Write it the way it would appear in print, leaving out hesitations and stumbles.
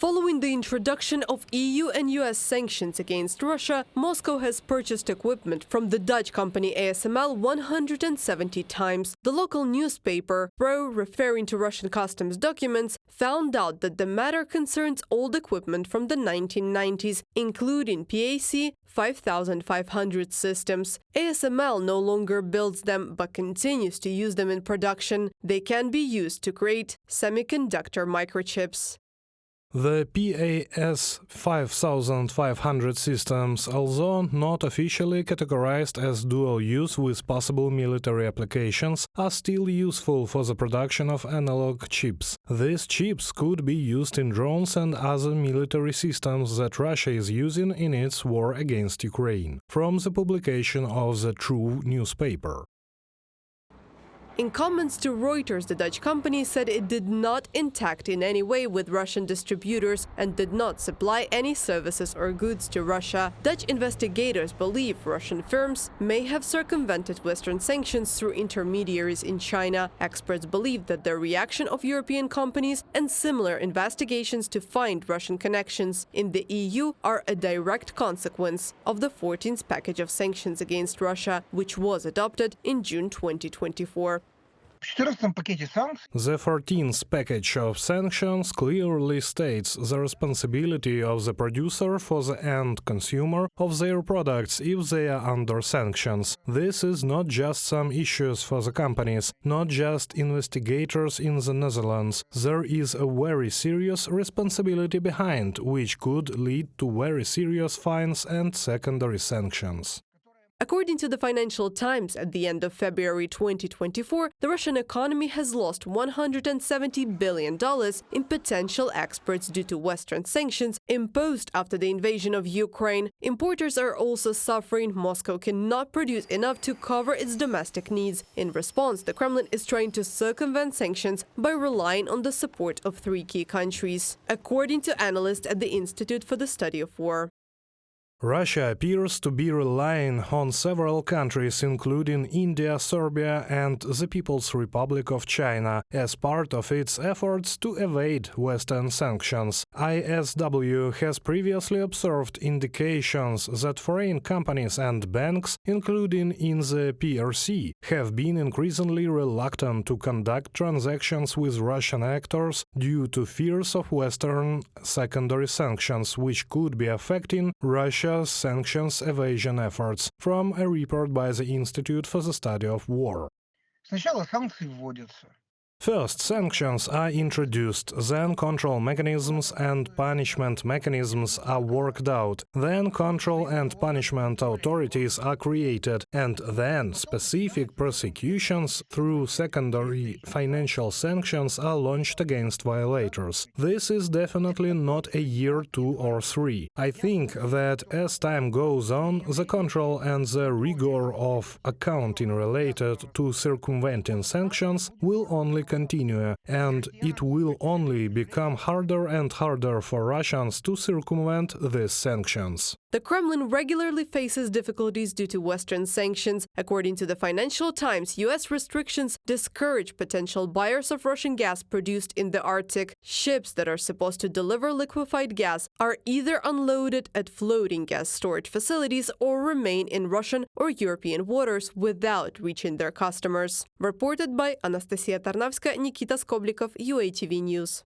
Following the introduction of EU and US sanctions against Russia, Moscow has purchased equipment from the Dutch company ASML 170 times. The local newspaper, Pro, referring to Russian customs documents, found out that the matter concerns old equipment from the 1990s, including PAC 5,500 systems. ASML no longer builds them but continues to use them in production. They can be used to create semiconductor microchips. The PAS 5500 systems, although not officially categorized as dual-use with possible military applications, are still useful for the production of analog chips. These chips could be used in drones and other military systems that Russia is using in its war against Ukraine. From the publication of the True newspaper. In comments to Reuters, the Dutch company said it did not interact in any way with Russian distributors and did not supply any services or goods to Russia. Dutch investigators believe Russian firms may have circumvented Western sanctions through intermediaries in China. Experts believe that the reaction of European companies and similar investigations to find Russian connections in the EU are a direct consequence of the 14th package of sanctions against Russia, which was adopted in June 2024. The 14th package of sanctions clearly states the responsibility of the producer for the end consumer of their products if they are under sanctions. This is not just some issues for the companies, not just investigators in the Netherlands. There is a very serious responsibility behind, which could lead to very serious fines and secondary sanctions. According to the Financial Times, at the end of February 2024, the Russian economy has lost $170 billion in potential exports due to Western sanctions imposed after the invasion of Ukraine. Importers are also suffering. Moscow cannot produce enough to cover its domestic needs. In response, the Kremlin is trying to circumvent sanctions by relying on the support of three key countries, according to analysts at the Institute for the Study of War. Russia appears to be relying on several countries, including India, Serbia and the People's Republic of China, as part of its efforts to evade Western sanctions. ISW has previously observed indications that foreign companies and banks, including in the PRC, have been increasingly reluctant to conduct transactions with Russian actors due to fears of Western secondary sanctions, which could be affecting Russia's sanctions evasion efforts, from a report by the Institute for the Study of War. First, sanctions are introduced, then control mechanisms and punishment mechanisms are worked out, then control and punishment authorities are created, and then specific prosecutions through secondary financial sanctions are launched against violators. This is definitely not a year, 2 or 3. I think that as time goes on, the control and the rigor of accounting related to circumventing sanctions will only continue, and it will only become harder and harder for Russians to circumvent these sanctions. The Kremlin regularly faces difficulties due to Western sanctions. According to the Financial Times, US restrictions discourage potential buyers of Russian gas produced in the Arctic. Ships that are supposed to deliver liquefied gas are either unloaded at floating gas storage facilities or remain in Russian or European waters without reaching their customers. Reported by Anastasia Tarnavska, Nikita Skoblikov, UATV News.